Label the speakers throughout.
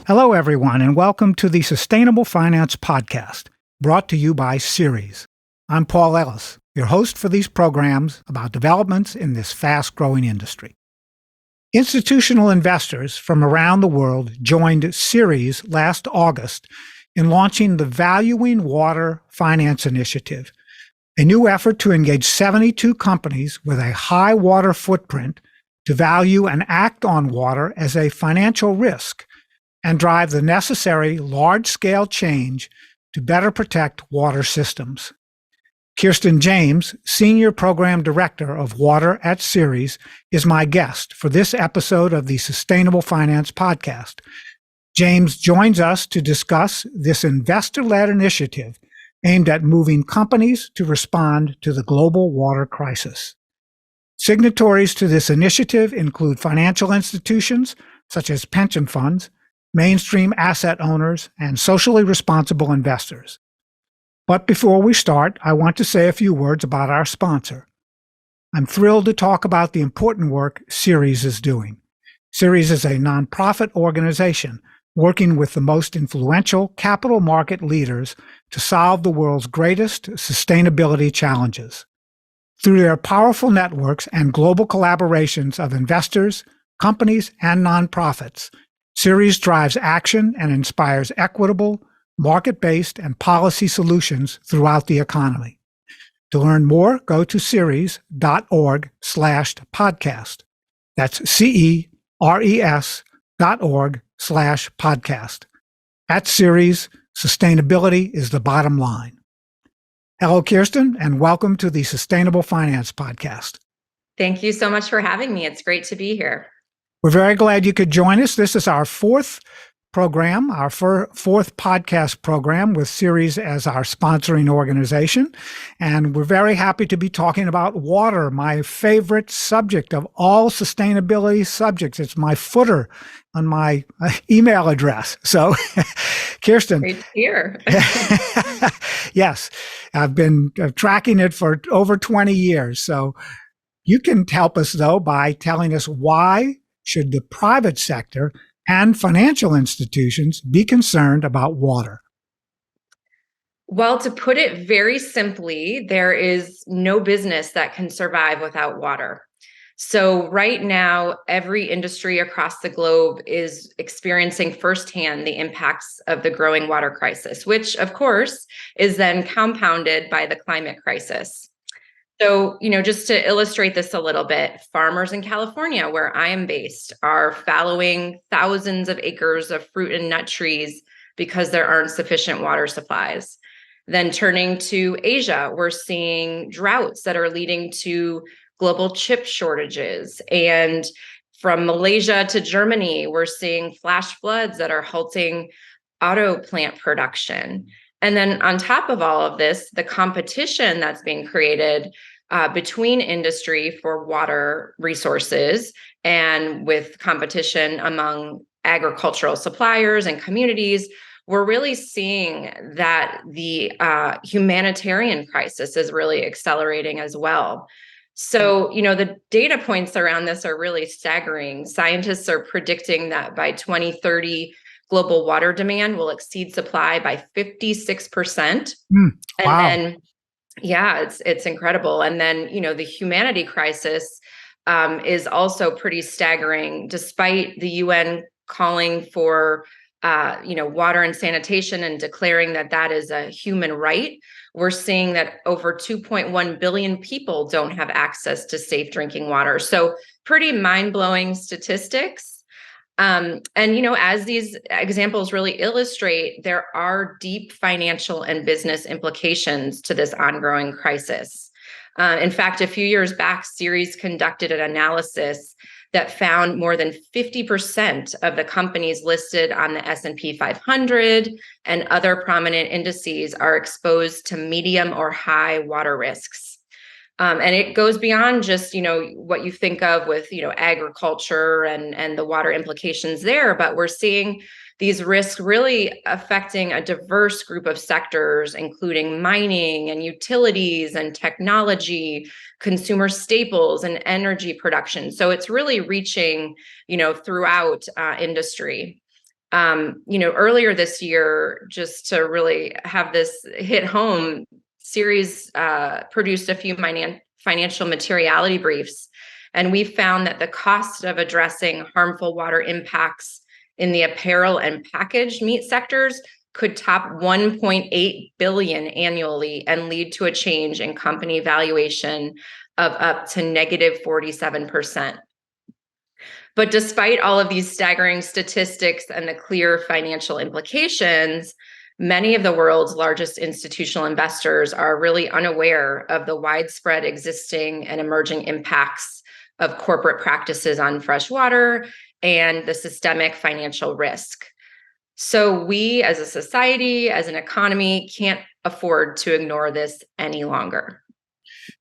Speaker 1: Hello, everyone, and welcome to the Sustainable Finance Podcast, brought to you by Ceres. I'm Paul Ellis, your host for these programs about developments in this fast-growing industry. Institutional investors from around the world joined Ceres last August in launching the Valuing Water Finance Initiative, a new effort to engage 72 companies with a high water footprint to value and act on water as a financial risk and drive the necessary large-scale change to better protect water systems. Kirsten James, Senior Program Director of Water at Ceres, is my guest for this episode of the Sustainable Finance Podcast. James joins us to discuss this investor-led initiative aimed at moving companies to respond to the global water crisis. Signatories to this initiative include financial institutions such as pension funds, mainstream asset owners, and socially responsible investors. But before we start, I want to say a few words about our sponsor. I'm thrilled to talk about the important work Ceres is doing. Ceres is a nonprofit organization working with the most influential capital market leaders to solve the world's greatest sustainability challenges. Through their powerful networks and global collaborations of investors, companies, and nonprofits, Ceres drives action and inspires equitable, market-based, and policy solutions throughout the economy. To learn more, go to ceres.org/podcast. That's CERES.org/podcast. At Ceres, sustainability is the bottom line. Hello, Kirsten, and welcome to the Sustainable Finance Podcast.
Speaker 2: Thank you so much for having me. It's great to be here.
Speaker 1: We're very glad you could join us. This is our fourth program, our fourth podcast program with Ceres as our sponsoring organization. And we're very happy to be talking about water, my favorite subject of all sustainability subjects. It's my footer on my email address. So, Kirsten.
Speaker 2: Great to hear.
Speaker 1: Yes, I've been tracking it for over 20 years. So you can help us, though, by telling us why should the private sector and financial institutions be concerned about water?
Speaker 2: Well, to put it very simply, there is no business that can survive without water. So right now, every industry across the globe is experiencing firsthand the impacts of the growing water crisis, which of course is then compounded by the climate crisis. So, just to illustrate this a little bit, farmers in California, where I am based, are fallowing thousands of acres of fruit and nut trees because there aren't sufficient water supplies. Then turning to Asia, we're seeing droughts that are leading to global chip shortages. And from Malaysia to Germany, we're seeing flash floods that are halting auto plant production. And then on top of all of this, the competition that's being created between industry for water resources and with competition among agricultural suppliers and communities, we're really seeing that the humanitarian crisis is really accelerating as well. So, the data points around this are really staggering. Scientists are predicting that by 2030, global water demand will exceed supply by 56%.
Speaker 1: Wow.
Speaker 2: And then, it's incredible. And then, the humanity crisis is also pretty staggering, despite the UN calling for, water and sanitation and declaring that that is a human right. We're seeing that over 2.1 billion people don't have access to safe drinking water. So pretty mind-blowing statistics. As these examples really illustrate, there are deep financial and business implications to this ongoing crisis. In fact, a few years back, Ceres conducted an analysis that found more than 50% of the companies listed on the S&P 500 and other prominent indices are exposed to medium or high water risks. And it goes beyond just, what you think of with, agriculture and the water implications there, but we're seeing these risks really affecting a diverse group of sectors, including mining and utilities and technology, consumer staples and energy production. So it's really reaching, throughout industry. Earlier this year, just to really have this hit home, Ceres produced a few financial materiality briefs, and we found that the cost of addressing harmful water impacts in the apparel and packaged meat sectors could top 1.8 billion annually and lead to a change in company valuation of up to negative 47%. But despite all of these staggering statistics and the clear financial implications, many of the world's largest institutional investors are really unaware of the widespread existing and emerging impacts of corporate practices on fresh water and the systemic financial risk. So we as a society, as an economy, can't afford to ignore this any longer.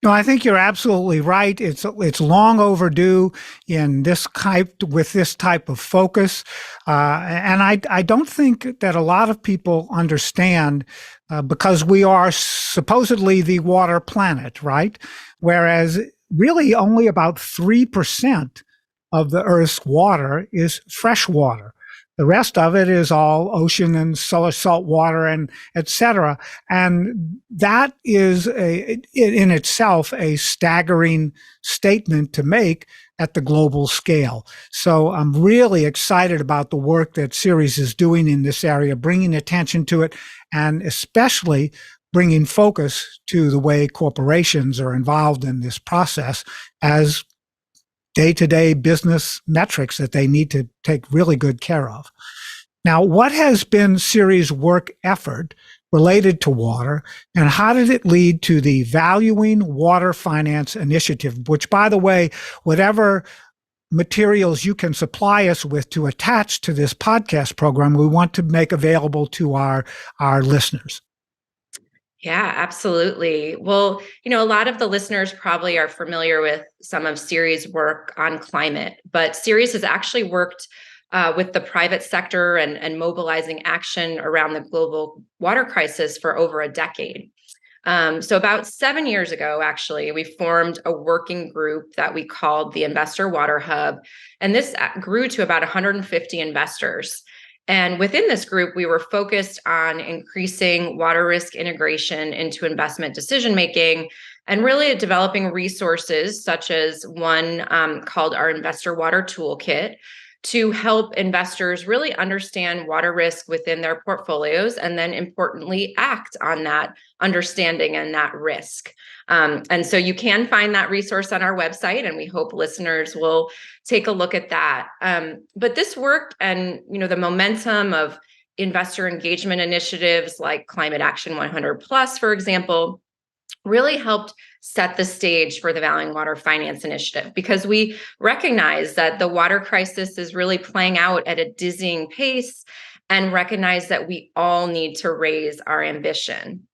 Speaker 1: No, I think you're absolutely right. It's long overdue with this type of focus, and I don't think that a lot of people understand because we are supposedly the water planet, right? Whereas really only about 3% of the Earth's water is fresh water. The rest of it is all ocean and salt water and et cetera. And that is in itself a staggering statement to make at the global scale. So I'm really excited about the work that Ceres is doing in this area, bringing attention to it, and especially bringing focus to the way corporations are involved in this process as day-to-day business metrics that they need to take really good care of. Now, what has been Ceres' work effort related to water, and how did it lead to the Valuing Water Finance Initiative, which, by the way, whatever materials you can supply us with to attach to this podcast program, we want to make available to our listeners?
Speaker 2: Yeah, absolutely. Well, a lot of the listeners probably are familiar with some of Ceres' work on climate, but Ceres has actually worked with the private sector and mobilizing action around the global water crisis for over a decade. So about 7 years ago, actually, we formed a working group that we called the Investor Water Hub, and this grew to about 150 investors. And within this group, we were focused on increasing water risk integration into investment decision-making and really developing resources such as one called our Investor Water Toolkit to help investors really understand water risk within their portfolios and then importantly act on that understanding and that risk. And so you can find that resource on our website, and we hope listeners will take a look at that. But this work and the momentum of investor engagement initiatives like Climate Action 100 Plus, for example, really helped set the stage for the Valuing Water Finance Initiative, because we recognize that the water crisis is really playing out at a dizzying pace and recognize that we all need to raise our ambition.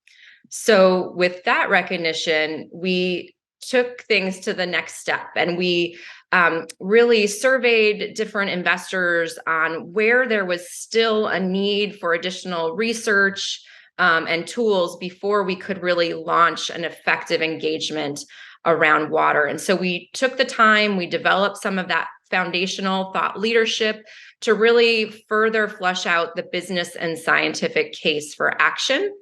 Speaker 2: So with that recognition, we took things to the next step, and we really surveyed different investors on where there was still a need for additional research and tools before we could really launch an effective engagement around water. And so we took the time, we developed some of that foundational thought leadership to really further flesh out the business and scientific case for action.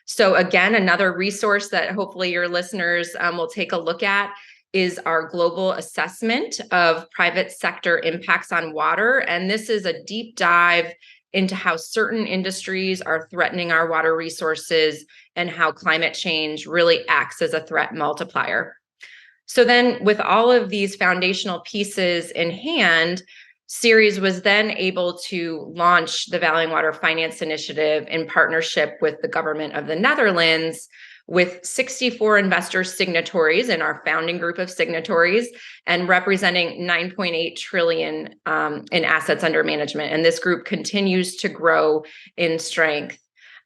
Speaker 2: So again, another resource that hopefully your listeners will take a look at is our global assessment of private sector impacts on water. And this is a deep dive into how certain industries are threatening our water resources and how climate change really acts as a threat multiplier. So then with all of these foundational pieces in hand, Ceres was then able to launch the Valuing Water Finance Initiative in partnership with the government of the Netherlands, with 64 investor signatories in our founding group of signatories and representing 9.8 trillion in assets under management. And this group continues to grow in strength.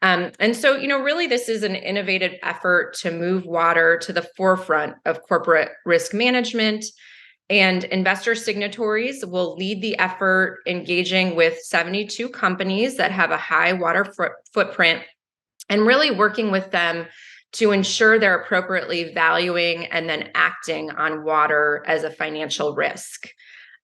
Speaker 2: And so, really this is an innovative effort to move water to the forefront of corporate risk management. And investor signatories will lead the effort, engaging with 72 companies that have a high water footprint and really working with them to ensure they're appropriately valuing and then acting on water as a financial risk.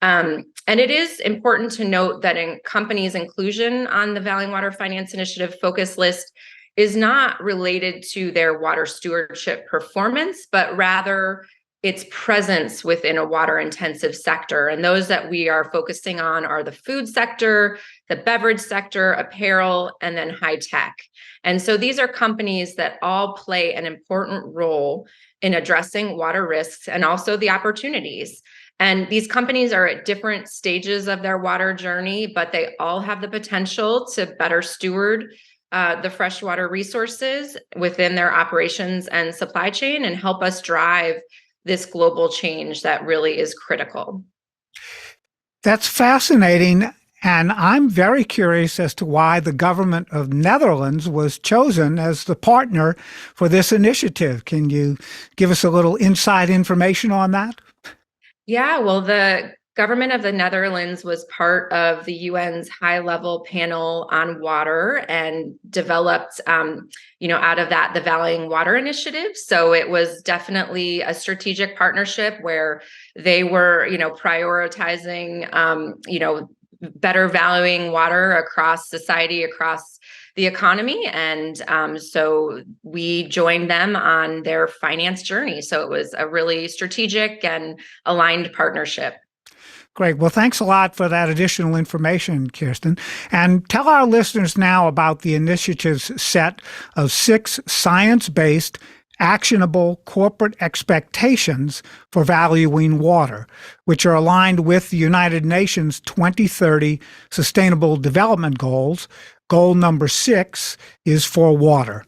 Speaker 2: And it is important to note that in companies' inclusion on the Valuing Water Finance Initiative focus list is not related to their water stewardship performance, but rather its presence within a water intensive sector. And those that we are focusing on are the food sector, the beverage sector, apparel, and then high tech. And so these are companies that all play an important role in addressing water risks and also the opportunities. And these companies are at different stages of their water journey, but they all have the potential to better steward the freshwater resources within their operations and supply chain and help us drive this global change that really is critical.
Speaker 1: That's fascinating. And I'm very curious as to why the government of Netherlands was chosen as the partner for this initiative. Can you give us a little inside information on that?
Speaker 2: Yeah, well, the government of the Netherlands was part of the UN's high-level panel on water and developed, out of that, the Valuing Water Initiative. So it was definitely a strategic partnership where they were, prioritizing, better valuing water across society, across the economy. And so we joined them on their finance journey. So it was a really strategic and aligned partnership.
Speaker 1: Great. Well, thanks a lot for that additional information, Kirsten. And tell our listeners now about the initiative's set of 6 science-based, actionable corporate expectations for valuing water, which are aligned with the United Nations 2030 Sustainable Development Goals. Goal number 6 is for water.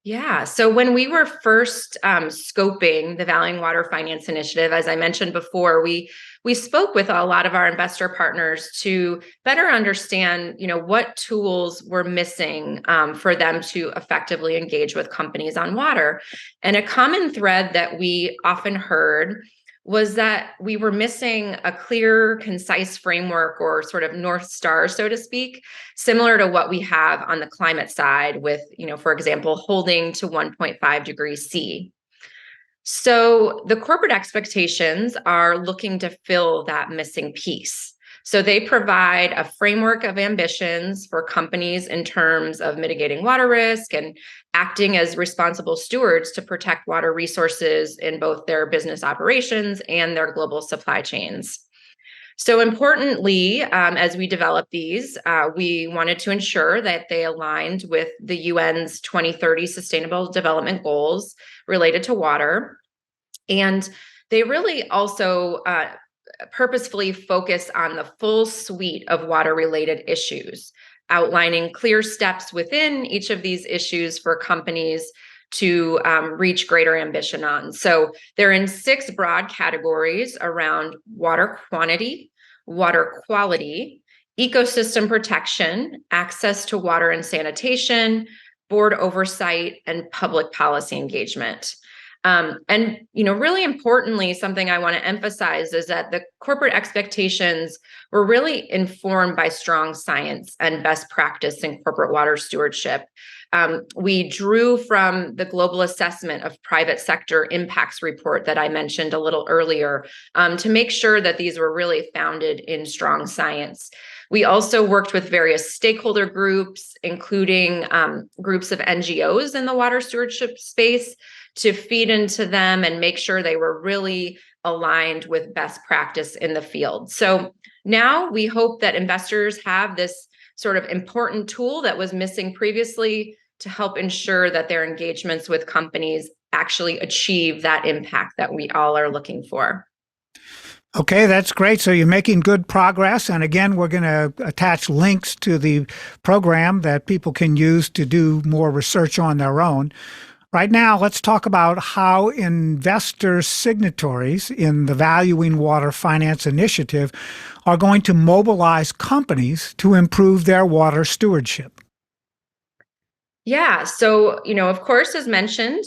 Speaker 2: Yeah. So when we were first scoping the Valuing Water Finance Initiative, as I mentioned before, we spoke with a lot of our investor partners to better understand, what tools were missing for them to effectively engage with companies on water. And a common thread that we often heard was that we were missing a clear, concise framework or sort of North Star, so to speak, similar to what we have on the climate side with, for example, holding to 1.5 degrees C. So the corporate expectations are looking to fill that missing piece. So they provide a framework of ambitions for companies in terms of mitigating water risk and acting as responsible stewards to protect water resources in both their business operations and their global supply chains. So importantly, as we developed these, we wanted to ensure that they aligned with the UN's 2030 Sustainable Development Goals related to water. And they really also purposefully focus on the full suite of water-related issues, outlining clear steps within each of these issues for companies to reach greater ambition on. So they're in 6 broad categories around water quantity, water quality, ecosystem protection, access to water and sanitation, board oversight, and public policy engagement. And really importantly, something I want to emphasize is that the corporate expectations were really informed by strong science and best practice in corporate water stewardship. We drew from the global assessment of private sector impacts report that I mentioned a little earlier to make sure that these were really founded in strong science. We also worked with various stakeholder groups, including groups of NGOs in the water stewardship space, to feed into them and make sure they were really aligned with best practice in the field. So now we hope that investors have this sort of important tool that was missing previously to help ensure that their engagements with companies actually achieve that impact that we all are looking for.
Speaker 1: Okay, that's great. So you're making good progress. And again, we're going to attach links to the program that people can use to do more research on their own. Right now, let's talk about how investor signatories in the Valuing Water Finance Initiative are going to mobilize companies to improve their water stewardship.
Speaker 2: Yeah. So, of course, as mentioned,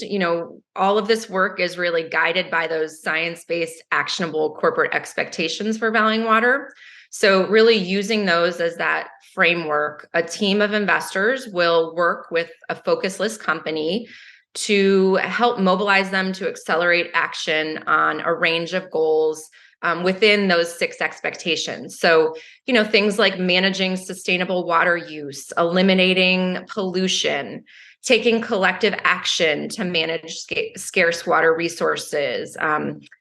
Speaker 2: all of this work is really guided by those science-based actionable corporate expectations for valuing water. So really using those as that framework, a team of investors will work with a focus list company to help mobilize them to accelerate action on a range of goals within those 6 expectations. So, things like managing sustainable water use, eliminating pollution, taking collective action to manage scarce water resources,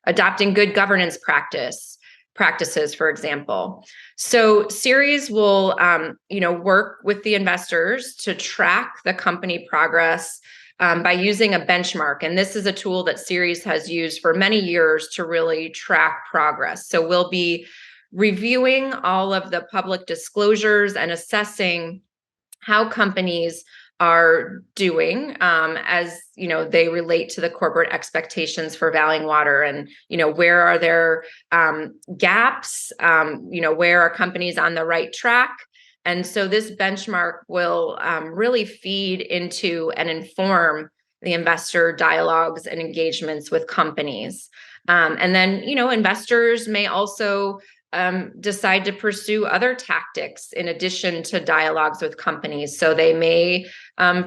Speaker 2: adopting good governance practices, for example. So Ceres will, work with the investors to track the company progress by using a benchmark. And this is a tool that Ceres has used for many years to really track progress. So we'll be reviewing all of the public disclosures and assessing how companies are doing as they relate to the corporate expectations for valuing water, and where are there gaps, where are companies on the right track. And so this benchmark will really feed into and inform the investor dialogues and engagements with companies. And then, investors may also decide to pursue other tactics in addition to dialogues with companies. So they may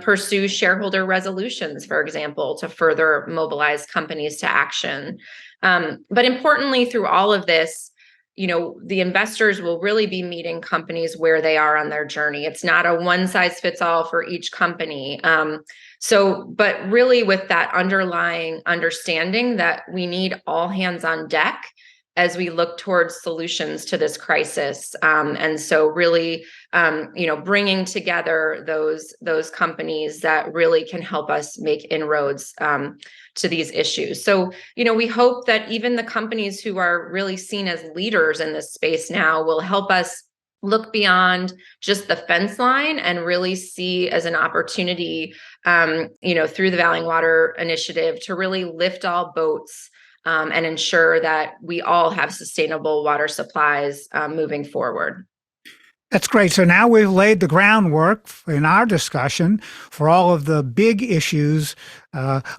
Speaker 2: pursue shareholder resolutions, for example, to further mobilize companies to action. But importantly, through all of this, the investors will really be meeting companies where they are on their journey. It's not a one size fits all for each company. But really with that underlying understanding that we need all hands on deck as we look towards solutions to this crisis. And so really, bringing together those companies that really can help us make inroads to these issues. So, we hope that even the companies who are really seen as leaders in this space now will help us look beyond just the fence line and really see as an opportunity, through the Valuing Water Initiative to really lift all boats and ensure that we all have sustainable water supplies moving forward.
Speaker 1: That's great. So now we've laid the groundwork in our discussion for all of the big issues.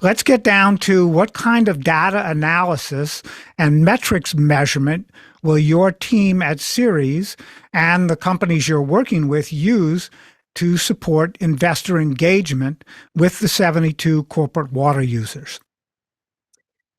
Speaker 1: Let's get down to what kind of data analysis and metrics measurement will your team at Ceres and the companies you're working with use to support investor engagement with the 72 corporate water users?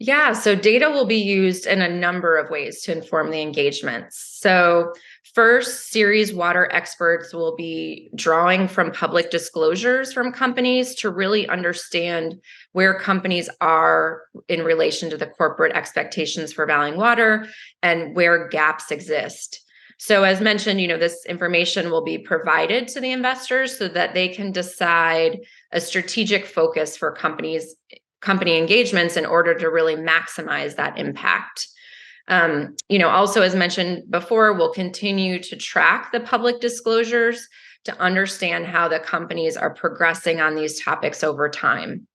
Speaker 2: Yeah, so data will be used in a number of ways to inform the engagements. So first, Ceres water experts will be drawing from public disclosures from companies to really understand where companies are in relation to the corporate expectations for valuing water and where gaps exist. So as mentioned, this information will be provided to the investors so that they can decide a strategic focus for company engagements in order to really maximize that impact. Also, as mentioned before, we'll continue to track the public disclosures to understand how the companies are progressing on these topics over time.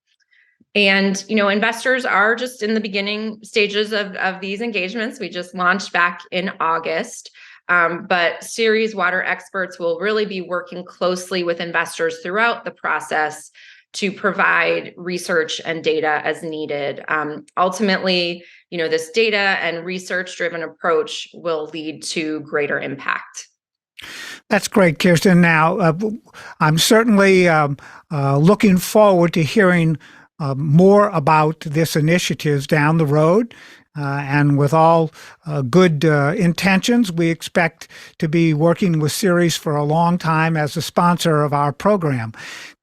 Speaker 2: And, investors are just in the beginning stages of these engagements. We just launched back in August. But Ceres water experts will really be working closely with investors throughout the process to provide research and data as needed. Ultimately, this data and research-driven approach will lead to greater impact.
Speaker 1: That's great, Kirsten. Now, I'm certainly looking forward to hearing more about this initiative down the road. And with all good intentions, we expect to be working with Ceres for a long time as a sponsor of our program.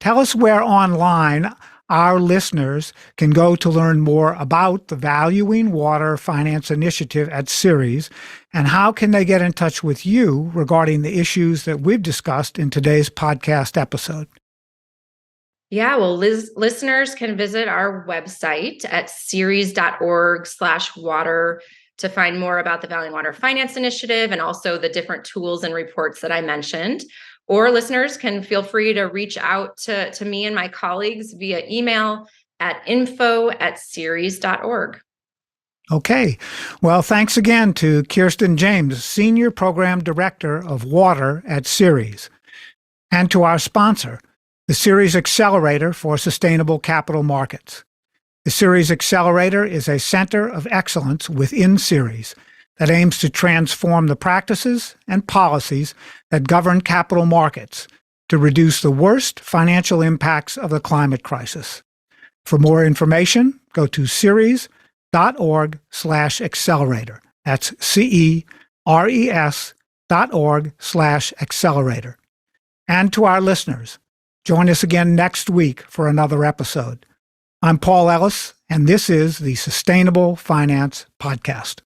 Speaker 1: Tell us where online our listeners can go to learn more about the Valuing Water Finance Initiative at Ceres, and how can they get in touch with you regarding the issues that we've discussed in today's podcast episode.
Speaker 2: Yeah, well, listeners can visit our website at ceres.org/water to find more about the Valuing Water Finance Initiative and also the different tools and reports that I mentioned. Or listeners can feel free to reach out to me and my colleagues via email at info@ceres.org.
Speaker 1: Okay. Well, thanks again to Kirsten James, Senior Program Director of Water at Ceres, and to our sponsor, the Ceres Accelerator for Sustainable Capital Markets. The Ceres Accelerator is a center of excellence within Ceres that aims to transform the practices and policies that govern capital markets to reduce the worst financial impacts of the climate crisis. For more information, go to ceres.org/accelerator. That's CERES.org/accelerator. And to our listeners, join us again next week for another episode. I'm Paul Ellis, and this is the Sustainable Finance Podcast.